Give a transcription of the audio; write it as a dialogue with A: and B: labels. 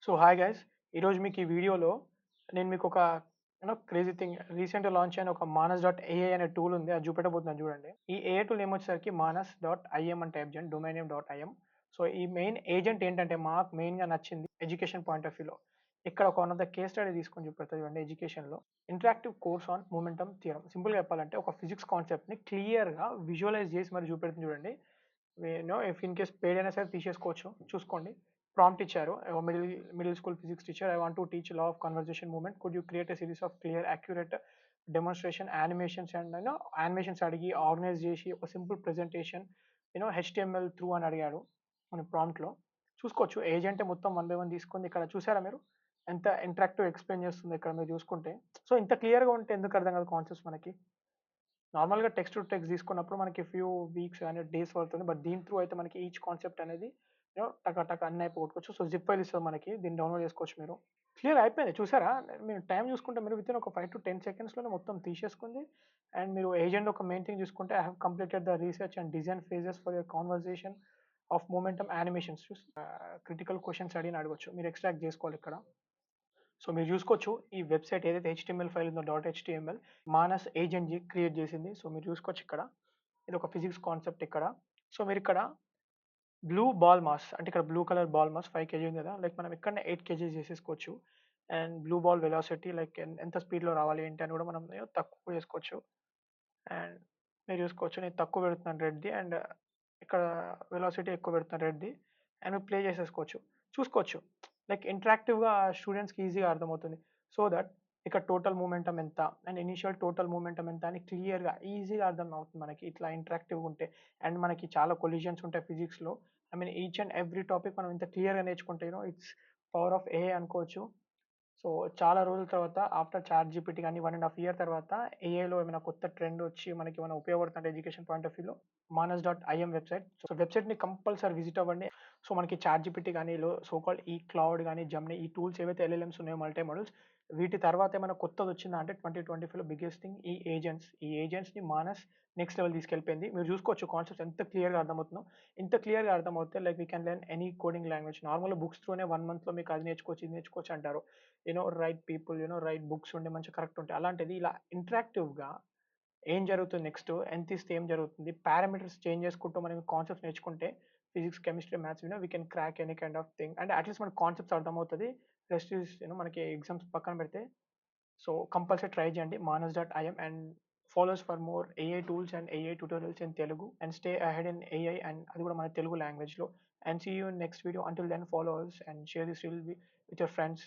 A: So hi guys ఈరోజు మీకు ఈ వీడియోలో నేను మీకు ఒక క్రేజీ థింగ్ రీసెంట్గా లాంచ్ అయిన ఒక మానస్ డాట్ ఏఐ అనే టూల్ ఉంది అది చూపెట్టబోతున్నాను చూడండి. ఈ ఏఐ టూల్ ఏమొచ్చేసరికి మానస్ డాట్ ఐఎం అని టైప్ చేయండి, domain name dot IM. So ఈ మెయిన్ ఏజెంట్ ఏంటంటే మాకు మెయిన్గా నచ్చింది ఎడ్యుకేషన్ పాయింట్ ఆఫ్ వ్యూలో. ఇక్కడ ఒక one of the case study తీసుకొని చూపెడతా చూడండి. ఎడ్యుకేషన్లో interactive course on momentum theorem. సింపుల్గా చెప్పాలంటే ఒక ఫిజిక్స్ కాన్సెప్ట్ని క్లియర్గా విజువలైజ్ చేసి మరి చూపెడుతుంది చూడండి. ఇఫ్ ఇన్ కేస్ పెయిడ్ అయినా సరే తీసేసుకోవచ్చు, చూసుకోండి. ప్రాంప్ట్ ఇచ్చారు, middle school physics teacher, I want to teach law of conversation moment, could you create a series of clear accurate demonstration animations and animations అడిగి ఆర్గనైజ్ చేసి ఒక సింపుల్ ప్రెజెంటేషన్ హెచ్టిఎంఎల్ త్రూ అని అడిగాడు మన ప్రాంప్ట్లో. చూసుకోవచ్చు ఏజెంట్ మొత్తం one by one తీసుకుంది. ఇక్కడ చూసారా మీరు ఎంత ఇంటరాక్టివ్ ఎక్స్ప్లెయిన్ చేస్తుంది ఇక్కడ మీరు చూసుకుంటే. సో ఇంత క్లియర్గా ఉంటే ఎందుకు అర్థం కాదు కాన్సెప్ట్స్ మనకి. నార్మల్గా టెక్స్ట్ టు టెక్స్ట్ తీసుకున్నప్పుడు మనకి ఫ్యూ వీక్స్ కానీ డేస్ పడుతుంది. బట్ దీని త్రూ అయితే మనకి ఈచ్ కాన్సెప్ట్ అనేది టక టక అన్ని అయిపోగొట్టుకోవచ్చు. సో జిప్ ఫైల్ ఇస్తుంది మనకి, దీన్ని డౌన్లోడ్ చేసుకోవచ్చు మీరు. క్లియర్ అయిపోయింది చూసారా. మీరు టైం చూసుకుంటే మీరు విత్ ఇన్ ఒక 5 to 10 సెకండ్స్లోనే మొత్తం తీసేసుకుంది. అండ్ మీరు ఏజెంట్ ఒక మెయిన్ థింగ్ చూసుకుంటే I have completed the research and design phases for your conversation of momentum animations. Critical questions అడిగిన అడగచ్చు, మీరు ఎక్స్ట్రాక్ట్ చేసుకోవాలి ఇక్కడ. సో మీరు చూసుకోవచ్చు ఈ వెబ్సైట్ ఏదైతే హెచ్టిఎంఎల్ ఫైల్ ఉందో dot HTML Manas agent create చేసింది. సో మీరు చూసుకోవచ్చు ఇక్కడ ఇది ఒక ఫిజిక్స్ కాన్సెప్ట్ ఇక్కడ. సో మీరు ఇక్కడ బ్లూ బాల్ మాస్ అంటే ఇక్కడ blue colour ball mass 5 kg ఉంది కదా, లైక్ మనం ఇక్కడ 8 kg చేసేసుకోవచ్చు. And blue ball velocity like ఎంత స్పీడ్లో రావాలి ఏంటి అని కూడా మనం తక్కువ చేసుకోవచ్చు. అండ్ మీరు చూసుకోవచ్చు నేను తక్కువ పెడుతున్నాను రెడ్ది, అండ్ ఇక్కడ వెలాసిటీ ఎక్కువ పెడుతున్నాను రెడ్ది. అండ్ ప్లే చేసేసుకోవచ్చు, చూసుకోవచ్చు. లైక్ ఇంటరాక్టివ్గా స్టూడెంట్స్కి ఈజీగా అర్థమవుతుంది. సో దట్ ఇక్కడ టోటల్ మూమెంటం ఎంత అండ్ ఇనిషియల్ టోటల్ మూమెంటం ఎంత అని క్లియర్గా ఈజీగా అర్థం అవుతుంది మనకి ఇట్లా ఇంటరాక్టివ్గా ఉంటే. అండ్ మనకి చాలా కొలిజన్స్ ఉంటాయి ఫిజిక్స్లో. I mean each and every topic మనం ఇంత క్లియర్గా నేర్చుకుంటే ఇట్స్ పవర్ ఆఫ్ ఏఐ అనుకోవచ్చు. సో చాలా రోజుల తర్వాత ఆఫ్టర్ చాట్ జీపీటీ కానీ 1.5 year తర్వాత ఏఐలో ఏమైనా కొత్త ట్రెండ్ వచ్చి మనకి ఏమైనా ఉపయోగపడుతుంటే ఎడ్యుకేషన్ పాయింట్ ఆఫ్ వ్యూలో Manus dot IM website. So వెబ్సైట్ని కంపల్సరీ విజిట్ అవ్వండి. సో మనకి చాట్ జీపీటీ కానీ సో కాల్డ్ ఈ క్లౌడ్ కానీ జమ్ని ఈ టూల్స్ ఏవైతే ఎల్ఎల్ఎమ్స్ ఉన్నాయో మల్టీ మోడల్స్, వీటి తర్వాత ఏమైనా కొత్తది వచ్చిందా అంటే 2025లో బిగ్గెస్ట్ థింగ్ ఈ ఏజెంట్స్ని మానస్ నెక్స్ట్ లెవెల్ తీసుకెళ్ళిపోయింది. మీరు చూసుకోవచ్చు కాన్సెప్ట్స్ ఎంత క్లియర్గా అర్థమవుతుందో. ఇంత క్లియర్గా అర్థమవుతే like we can learn any coding language. నార్మల్గా బుక్స్ త్రూనే 1 monthలో మీకు అది నేర్చుకోవచ్చు ఇది నేర్చుకోవచ్చు అంటారు. రైట్ పీపుల్ రైట్ బుక్స్ ఉండి మంచి కరెక్ట్ ఉంటాయి. అలాంటిది ఇలా ఇంటరాక్టివ్గా ఏం జరుగుతుంది, నెక్స్ట్ ఎంత ఇస్తే ఏం జరుగుతుంది, పారామీటర్స్ చేంజ్ చేసుకుంటూ మనం కాన్సెప్ట్స్ నేర్చుకుంటే physics chemistry maths we can crack any kind of thing. And at least మనకి కాన్సెప్ట్స్ అర్థమవుతుంది. రెస్ట్ ఇస్ మనకి ఎగ్జామ్స్ పక్కన పెడితే. సో కంపల్సరీ ట్రై చేయండి Manus dot IM and follows for more AI tools and AI tutorials in Telugu and stay ahead in AI and అది కూడా మన తెలుగు లాంగ్వేజ్లో. And see you in next video. Until then follow us and share this reel with your friends.